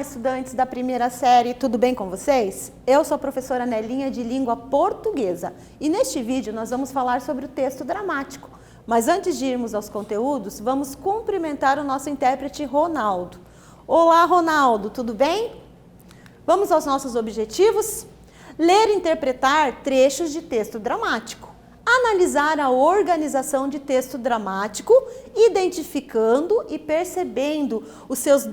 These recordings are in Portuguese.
estudantes da primeira série, tudo bem com vocês? Eu sou a professora Nelinha de Língua Portuguesa e neste vídeo nós vamos falar sobre o texto dramático. Mas antes de irmos aos conteúdos, vamos cumprimentar o nosso intérprete Ronaldo. Olá, Ronaldo, tudo bem? Vamos aos nossos objetivos? Ler e interpretar trechos de texto dramático. Analisar a organização de texto dramático, identificando e percebendo os seus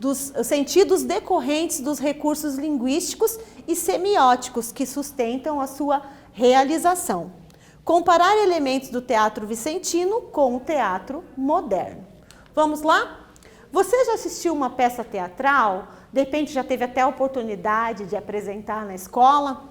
os sentidos decorrentes dos recursos linguísticos e semióticos que sustentam a sua realização. Comparar elementos do teatro vicentino com o teatro moderno. Vamos lá? Você já assistiu uma peça teatral? De repente já teve até a oportunidade de apresentar na escola?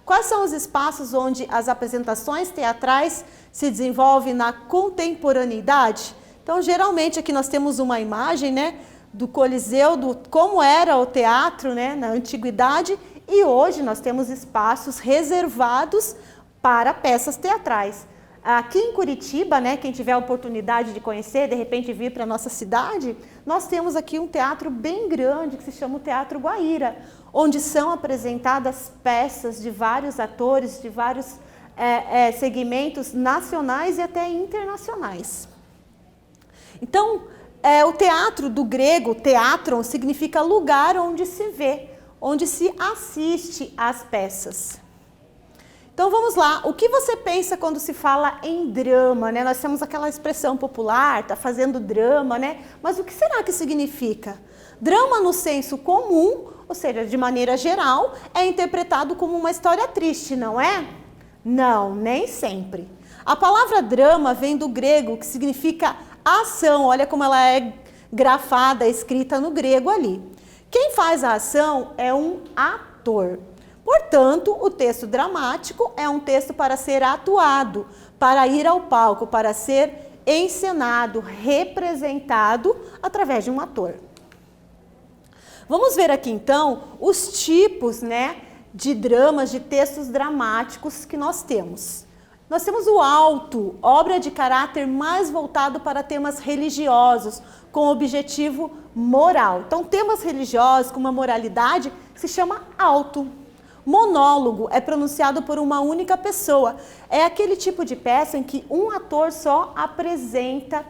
Quais são os espaços onde as apresentações teatrais se desenvolvem na contemporaneidade? Então, geralmente aqui nós temos uma imagem, né, do Coliseu, como era o teatro, né, na antiguidade, e hoje nós temos espaços reservados para peças teatrais. Aqui em Curitiba, né, quem tiver a oportunidade de conhecer, de repente vir para a nossa cidade, nós temos aqui um teatro bem grande que se chama o Teatro Guaíra, onde são apresentadas peças de vários atores, de vários segmentos nacionais e até internacionais. Então, o teatro do grego, teatron, significa lugar onde se vê, onde se assiste às peças. Então vamos lá, o que você pensa quando se fala em drama, né? Nós temos aquela expressão popular, tá fazendo drama, né? Mas o que será que significa? Drama no senso comum, ou seja, de maneira geral, é interpretado como uma história triste, não é? Não, nem sempre. A palavra drama vem do grego, que significa ação, olha como ela é grafada, escrita no grego ali. Quem faz a ação é um ator. Portanto, o texto dramático é um texto para ser atuado, para ir ao palco, para ser encenado, representado através de um ator. Vamos ver aqui então os tipos, né, de dramas, de textos dramáticos que nós temos. Nós temos o auto, obra de caráter mais voltado para temas religiosos, com objetivo moral. Então, temas religiosos com uma moralidade se chama auto. Monólogo é pronunciado por uma única pessoa. É aquele tipo de peça em que um ator só apresenta,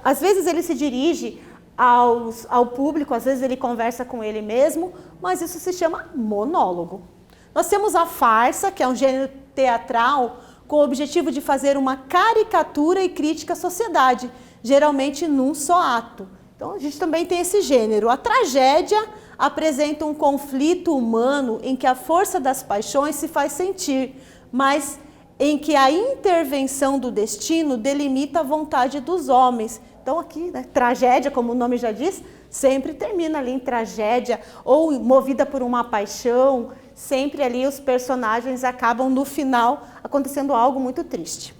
às vezes ele se dirige ao público, às vezes ele conversa com ele mesmo, mas isso se chama monólogo. Nós temos a farsa, que é um gênero teatral com o objetivo de fazer uma caricatura e crítica à sociedade, geralmente num só ato. Então a gente também tem esse gênero. A tragédia apresenta um conflito humano em que a força das paixões se faz sentir, mas em que a intervenção do destino delimita a vontade dos homens. Então aqui, né, tragédia, como o nome já diz, sempre termina ali em tragédia, ou movida por uma paixão, sempre ali os personagens acabam no final acontecendo algo muito triste.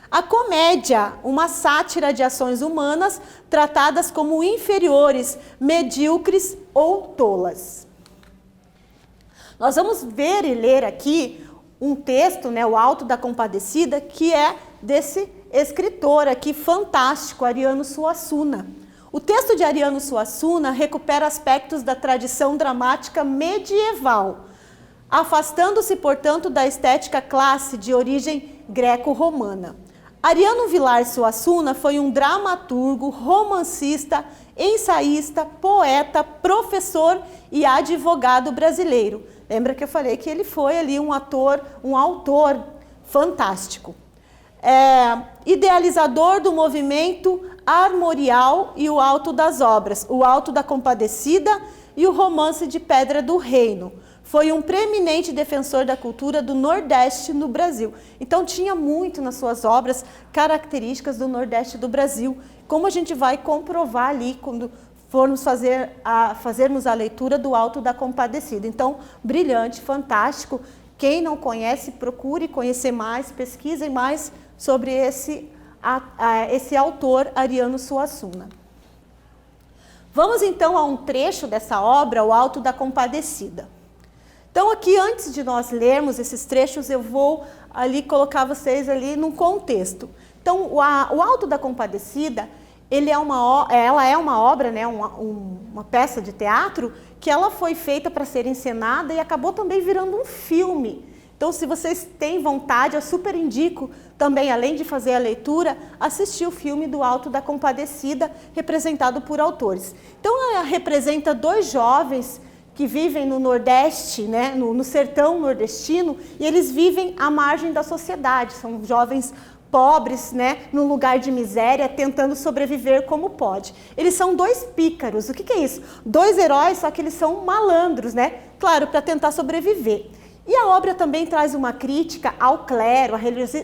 A comédia, uma sátira de ações humanas tratadas como inferiores, medíocres ou tolas. Nós vamos ver e ler aqui um texto, né, o Alto da Compadecida, que é desse escritor aqui fantástico, Ariano Suassuna. O texto de Ariano Suassuna recupera aspectos da tradição dramática medieval, afastando-se, portanto, da estética classe de origem greco-romana. Ariano Vilar Suassuna foi um dramaturgo, romancista, ensaísta, poeta, professor e advogado brasileiro. Lembra que eu falei que ele foi ali um autor fantástico. Idealizador do movimento armorial e o Alto das Obras, o Alto da Compadecida e o Romance de Pedra do Reino. Foi um preeminente defensor da cultura do Nordeste no Brasil. Então tinha muito nas suas obras características do Nordeste do Brasil, como a gente vai comprovar ali quando formos fazermos a leitura do Alto da Compadecida. Então, brilhante, fantástico. Quem não conhece, procure conhecer mais, pesquisem mais sobre esse autor, Ariano Suassuna. Vamos então a um trecho dessa obra, o Alto da Compadecida. Então aqui, antes de nós lermos esses trechos, eu vou ali colocar vocês ali num contexto. Então o Alto da Compadecida, ela é uma obra, né, uma peça de teatro que ela foi feita para ser encenada e acabou também virando um filme. Então, se vocês têm vontade, eu super indico também, além de fazer a leitura, assistir o filme do Alto da Compadecida, representado por autores. Então, ela representa dois jovens que vivem no Nordeste, né, no sertão nordestino, e eles vivem à margem da sociedade. São jovens pobres, né, num lugar de miséria, tentando sobreviver como pode. Eles são dois pícaros. O que é isso? Dois heróis, só que eles são malandros, né? Claro, para tentar sobreviver. E a obra também traz uma crítica ao clero, à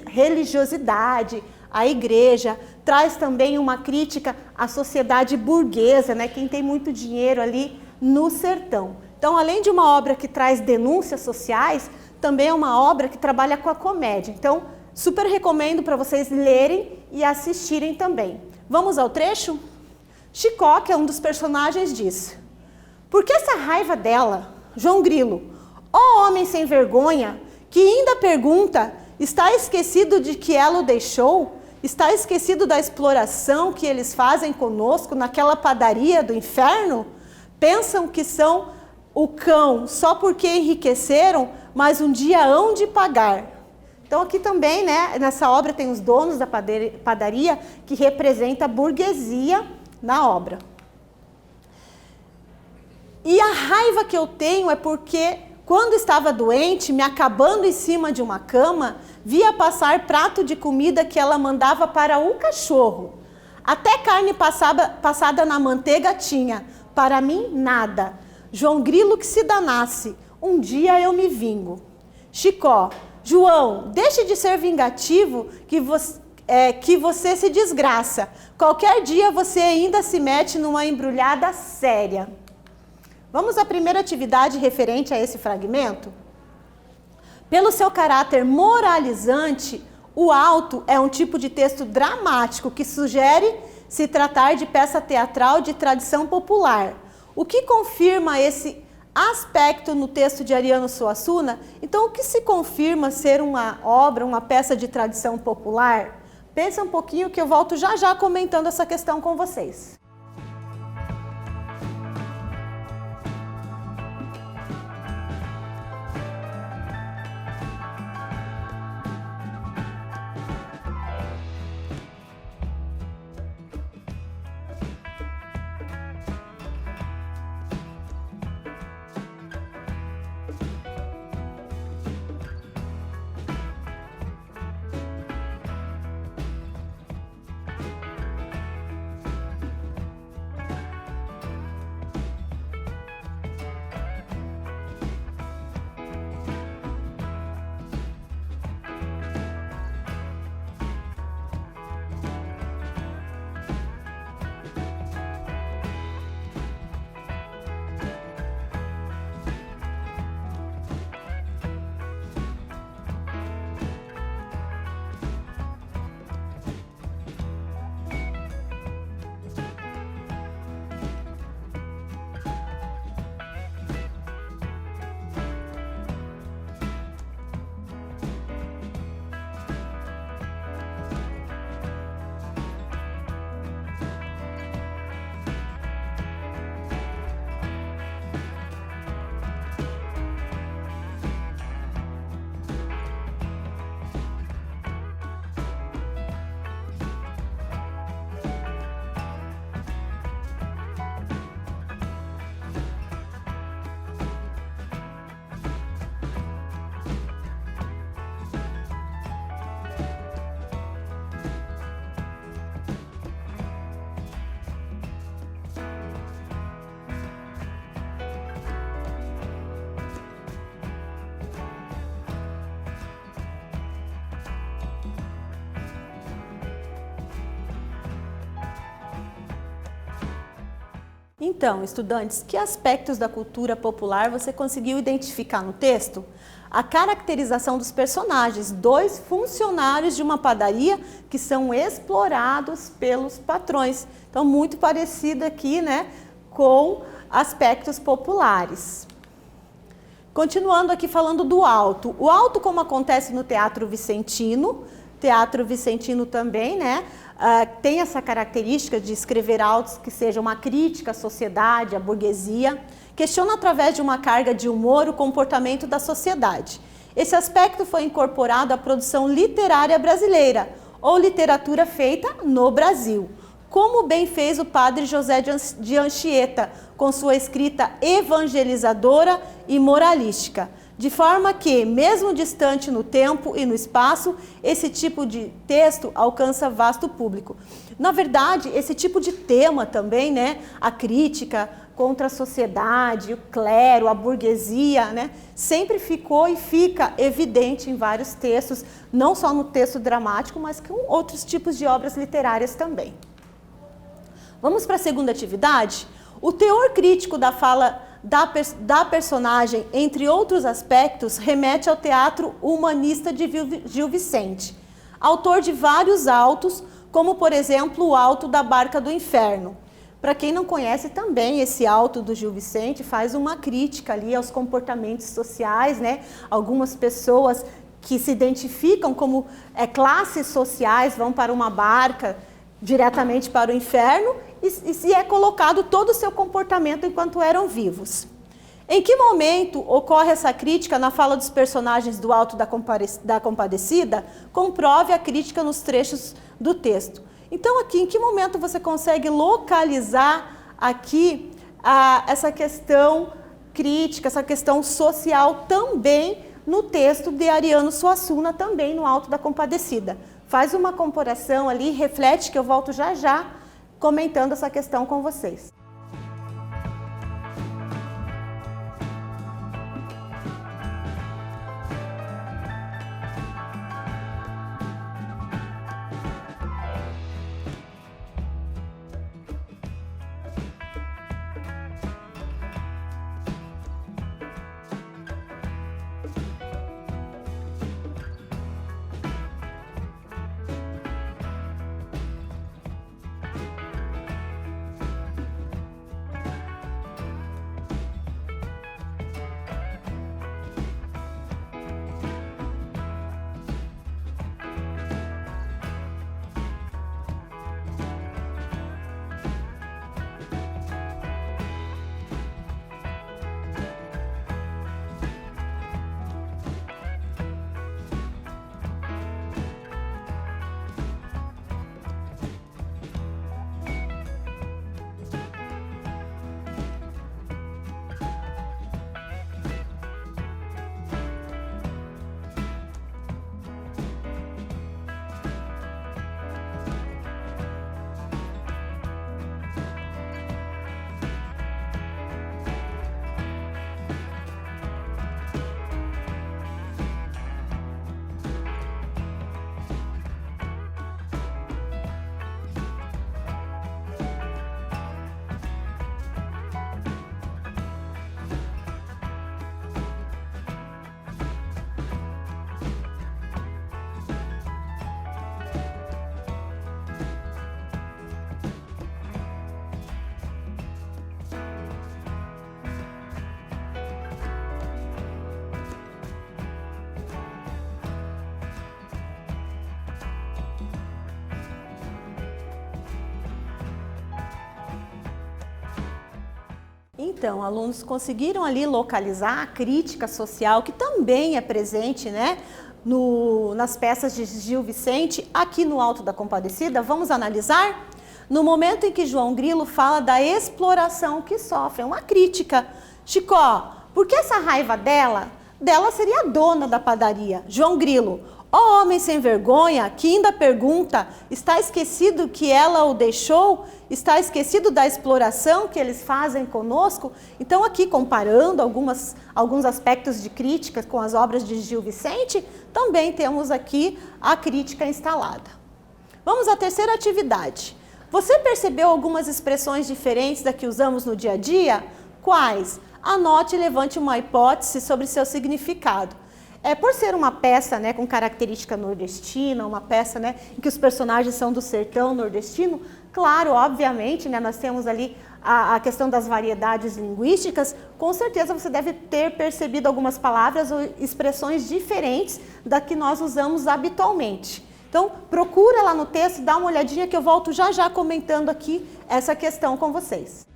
religiosidade, à igreja, traz também uma crítica à sociedade burguesa, né, quem tem muito dinheiro ali no sertão. Então, além de uma obra que traz denúncias sociais, também é uma obra que trabalha com a comédia. Então, super recomendo para vocês lerem e assistirem também. Vamos ao trecho? Chicó, que é um dos personagens, diz: "Por que essa raiva dela, João Grilo? Ó homem sem vergonha, que ainda pergunta, está esquecido de que ela o deixou? Está esquecido da exploração que eles fazem conosco naquela padaria do inferno? Pensam que são o cão só porque enriqueceram, mas um dia hão de pagar." Então aqui também, né, nessa obra tem os donos da padaria, que representa a burguesia na obra. E a raiva que eu tenho é porque, quando estava doente, me acabando em cima de uma cama, via passar prato de comida que ela mandava para o cachorro. Até carne passada na manteiga tinha, para mim nada. João Grilo que se danasse, um dia eu me vingo. Chicó: "João, deixe de ser vingativo, que você se desgraça. Qualquer dia você ainda se mete numa embrulhada séria." Vamos à primeira atividade referente a esse fragmento? Pelo seu caráter moralizante, o Alto é um tipo de texto dramático que sugere se tratar de peça teatral de tradição popular. O que confirma esse aspecto no texto de Ariano Suassuna? Então, o que se confirma ser uma obra, uma peça de tradição popular? Pensa um pouquinho que eu volto já já comentando essa questão com vocês. Então, estudantes, que aspectos da cultura popular você conseguiu identificar no texto? A caracterização dos personagens, dois funcionários de uma padaria que são explorados pelos patrões. Então, muito parecido aqui, né, com aspectos populares. Continuando aqui falando do Alto. O Alto, como acontece no Teatro Vicentino, Teatro vicentino também, né? Tem essa característica de escrever autos que sejam uma crítica à sociedade, à burguesia, questiona através de uma carga de humor o comportamento da sociedade. Esse aspecto foi incorporado à produção literária brasileira, ou literatura feita no Brasil, como bem fez o padre José de Anchieta, com sua escrita evangelizadora e moralística, de forma que, mesmo distante no tempo e no espaço, esse tipo de texto alcança vasto público. Na verdade, esse tipo de tema também, né, a crítica contra a sociedade, o clero, a burguesia, né, sempre ficou e fica evidente em vários textos, não só no texto dramático, mas com outros tipos de obras literárias também. Vamos para a segunda atividade? O teor crítico da fala da personagem, entre outros aspectos, remete ao teatro humanista de Gil Vicente, autor de vários autos, como, por exemplo, o Auto da Barca do Inferno. Para quem não conhece também, esse auto do Gil Vicente faz uma crítica ali aos comportamentos sociais, né? Algumas pessoas que se identificam como classes sociais vão para uma barca diretamente para o inferno e é colocado todo o seu comportamento enquanto eram vivos. Em que momento ocorre essa crítica na fala dos personagens do Auto da Compadecida? Comprove a crítica nos trechos do texto. Então, aqui, em que momento você consegue localizar aqui essa questão crítica, essa questão social também no texto de Ariano Suassuna, também no Auto da Compadecida? Faz uma comparação ali, reflete, que eu volto já já comentando essa questão com vocês. Então, alunos conseguiram ali localizar a crítica social, que também é presente, né, nas peças de Gil Vicente, aqui no Auto da Compadecida. Vamos analisar? No momento em que João Grilo fala da exploração que sofre, é uma crítica. Chicó, por que essa raiva dela? Dela seria a dona da padaria. João Grilo, ó homem sem vergonha, que ainda pergunta, está esquecido que ela o deixou? Está esquecido da exploração que eles fazem conosco? Então, aqui, comparando alguns aspectos de crítica com as obras de Gil Vicente, também temos aqui a crítica instalada. Vamos à terceira atividade. Você percebeu algumas expressões diferentes da que usamos no dia a dia? Quais? Anote e levante uma hipótese sobre seu significado. Por ser uma peça, né, com característica nordestina, uma peça, né, em que os personagens são do sertão nordestino, claro, obviamente, né, nós temos ali a questão das variedades linguísticas, com certeza você deve ter percebido algumas palavras ou expressões diferentes da que nós usamos habitualmente. Então, procura lá no texto, dá uma olhadinha que eu volto já já comentando aqui essa questão com vocês.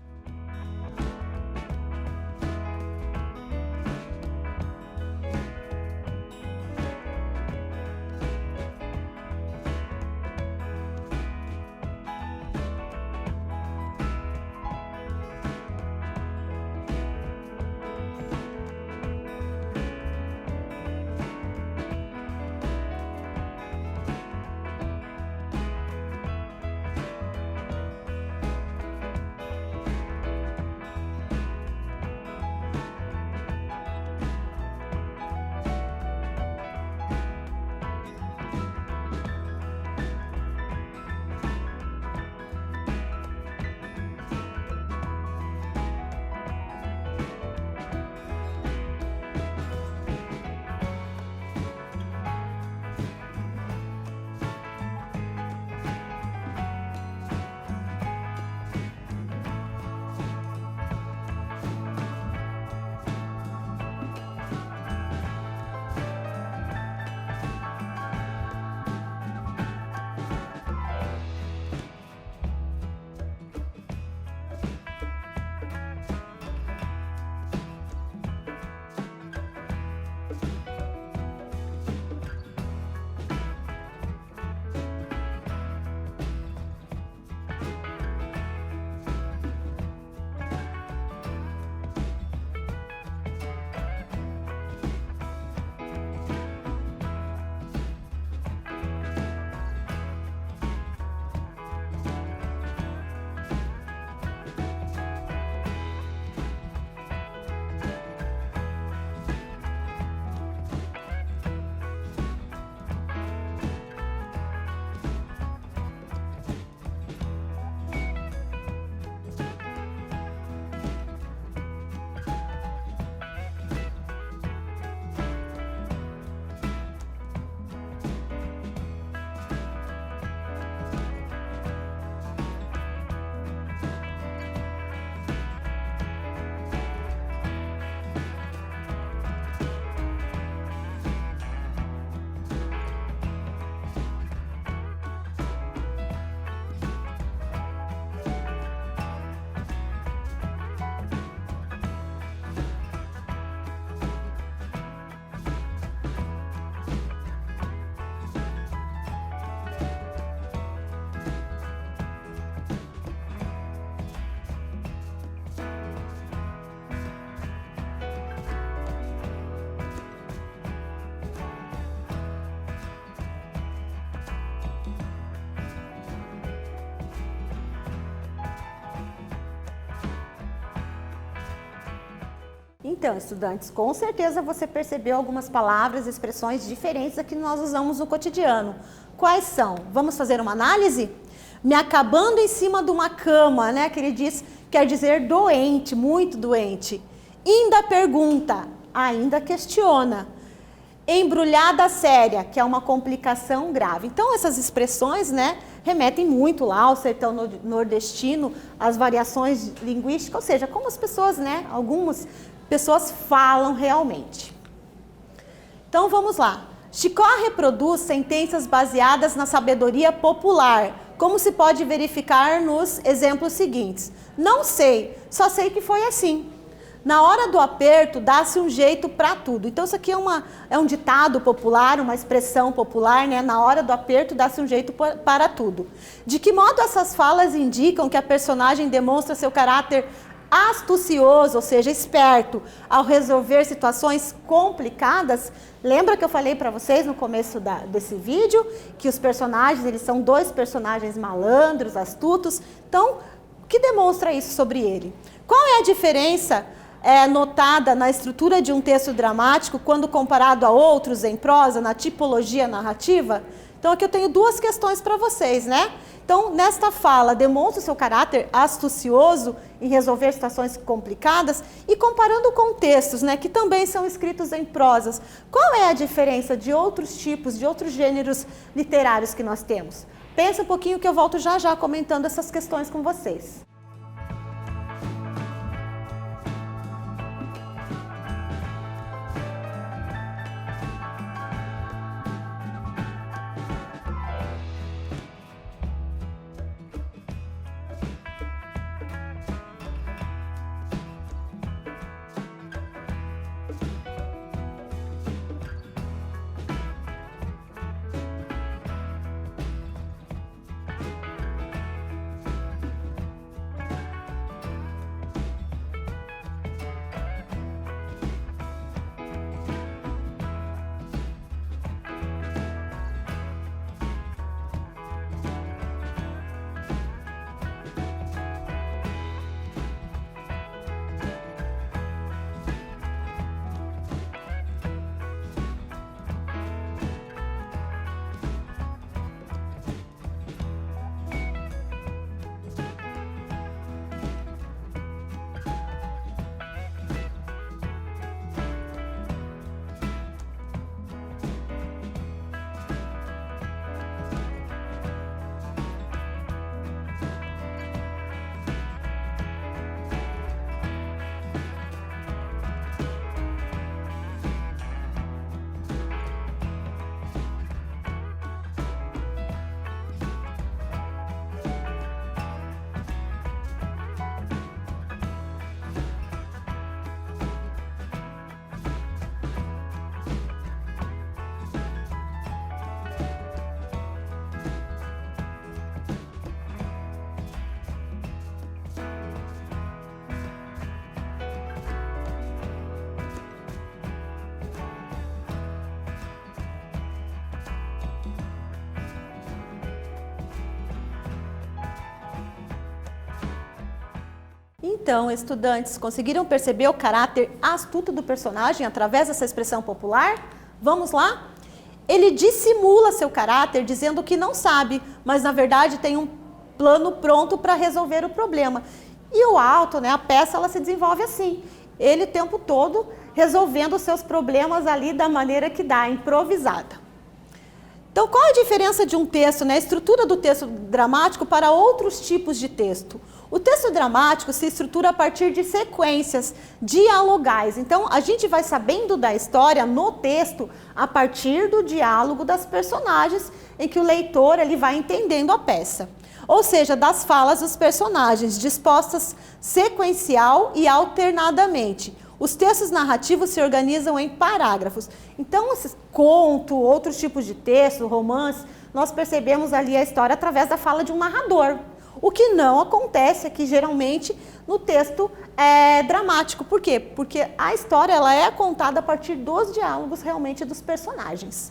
Então, estudantes, com certeza você percebeu algumas palavras e expressões diferentes a que nós usamos no cotidiano. Quais são? Vamos fazer uma análise? Me acabando em cima de uma cama, né? Que ele diz, quer dizer doente, muito doente. Ainda pergunta, ainda questiona. Embrulhada séria, que é uma complicação grave. Então, essas expressões, né, remetem muito lá ao sertão nordestino, às variações linguísticas, ou seja, como as pessoas, né, algumas pessoas falam realmente. Então, vamos lá. Chicó reproduz sentenças baseadas na sabedoria popular, como se pode verificar nos exemplos seguintes. Não sei, só sei que foi assim. Na hora do aperto, dá-se um jeito para tudo. Então, isso aqui é um ditado popular, uma expressão popular, né? Na hora do aperto, dá-se um jeito para tudo. De que modo essas falas indicam que a personagem demonstra seu caráter astucioso, ou seja, esperto, ao resolver situações complicadas? Lembra que eu falei para vocês no começo desse vídeo que os personagens, eles são dois personagens malandros, astutos. Então, o que demonstra isso sobre ele? Qual é a diferença notada na estrutura de um texto dramático quando comparado a outros em prosa, na tipologia narrativa? Então, aqui eu tenho duas questões para vocês, né? Então, nesta fala, demonstra o seu caráter astucioso em resolver situações complicadas e comparando com textos, né, que também são escritos em prosas. Qual é a diferença de outros tipos, de outros gêneros literários que nós temos? Pensa um pouquinho que eu volto já já comentando essas questões com vocês. Então, estudantes, conseguiram perceber o caráter astuto do personagem através dessa expressão popular? Vamos lá? Ele dissimula seu caráter dizendo que não sabe, mas na verdade tem um plano pronto para resolver o problema. E o auto, né, a peça, ela se desenvolve assim. Ele o tempo todo resolvendo os seus problemas ali da maneira que dá, improvisada. Então, qual a diferença de um texto, né, a estrutura do texto dramático para outros tipos de texto? O texto dramático se estrutura a partir de sequências dialogais. Então, a gente vai sabendo da história no texto a partir do diálogo das personagens, em que o leitor ele vai entendendo a peça. Ou seja, das falas dos personagens, dispostas sequencial e alternadamente. Os textos narrativos se organizam em parágrafos. Então, esse conto, outros tipos de texto, romance, nós percebemos ali a história através da fala de um narrador. O que não acontece aqui, geralmente, no texto dramático. Por quê? Porque a história ela é contada a partir dos diálogos realmente dos personagens.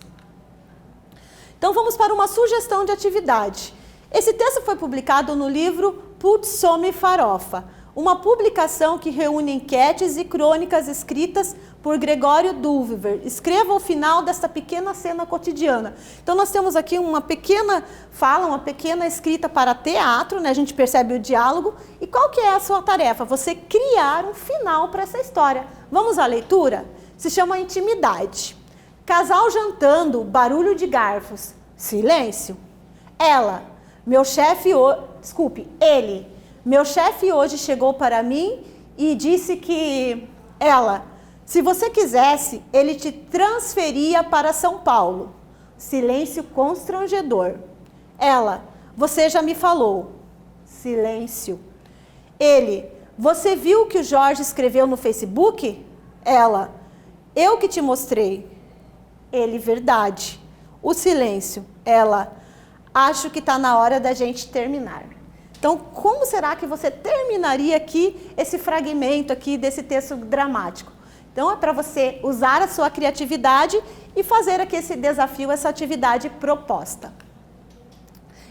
Então, vamos para uma sugestão de atividade. Esse texto foi publicado no livro Putz, some farofa, uma publicação que reúne enquetes e crônicas escritas por Gregório Dulviver. Escreva o final desta pequena cena cotidiana. Então, nós temos aqui uma pequena fala, uma pequena escrita para teatro, né? A gente percebe o diálogo. E qual que é a sua tarefa? Você criar um final para essa história. Vamos à leitura? Se chama Intimidade. Casal jantando, barulho de garfos. Silêncio. Ela, meu chefe, ele. Meu chefe hoje chegou para mim e disse que ela, se você quisesse, ele te transferia para São Paulo. Silêncio constrangedor. Ela, você já me falou. Silêncio. Ele, você viu o que o Jorge escreveu no Facebook? Ela, eu que te mostrei. Ele, verdade. O silêncio. Ela, acho que está na hora da gente terminar. Então, como será que você terminaria aqui esse fragmento aqui desse texto dramático? Então, é para você usar a sua criatividade e fazer aqui esse desafio, essa atividade proposta.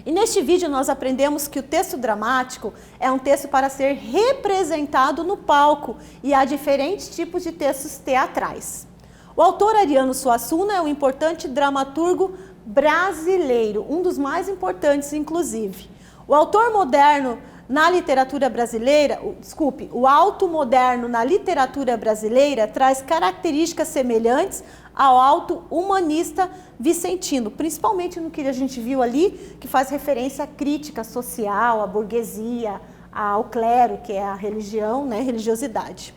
E neste vídeo nós aprendemos que o texto dramático é um texto para ser representado no palco e há diferentes tipos de textos teatrais. O autor Ariano Suassuna é um importante dramaturgo brasileiro, um dos mais importantes, inclusive. O autor moderno na literatura brasileira, o auto moderno na literatura brasileira traz características semelhantes ao auto humanista vicentino, principalmente no que a gente viu ali, que faz referência à crítica social, à burguesia, ao clero, que é a religião, né, religiosidade.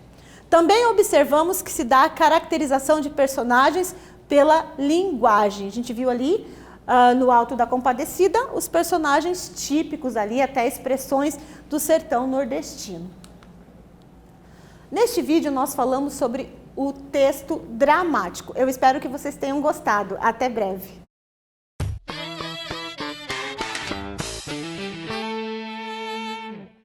Também observamos que se dá a caracterização de personagens pela linguagem. A gente viu ali no Alto da Compadecida, os personagens típicos ali, até expressões do sertão nordestino. Neste vídeo nós falamos sobre o texto dramático. Eu espero que vocês tenham gostado. Até breve.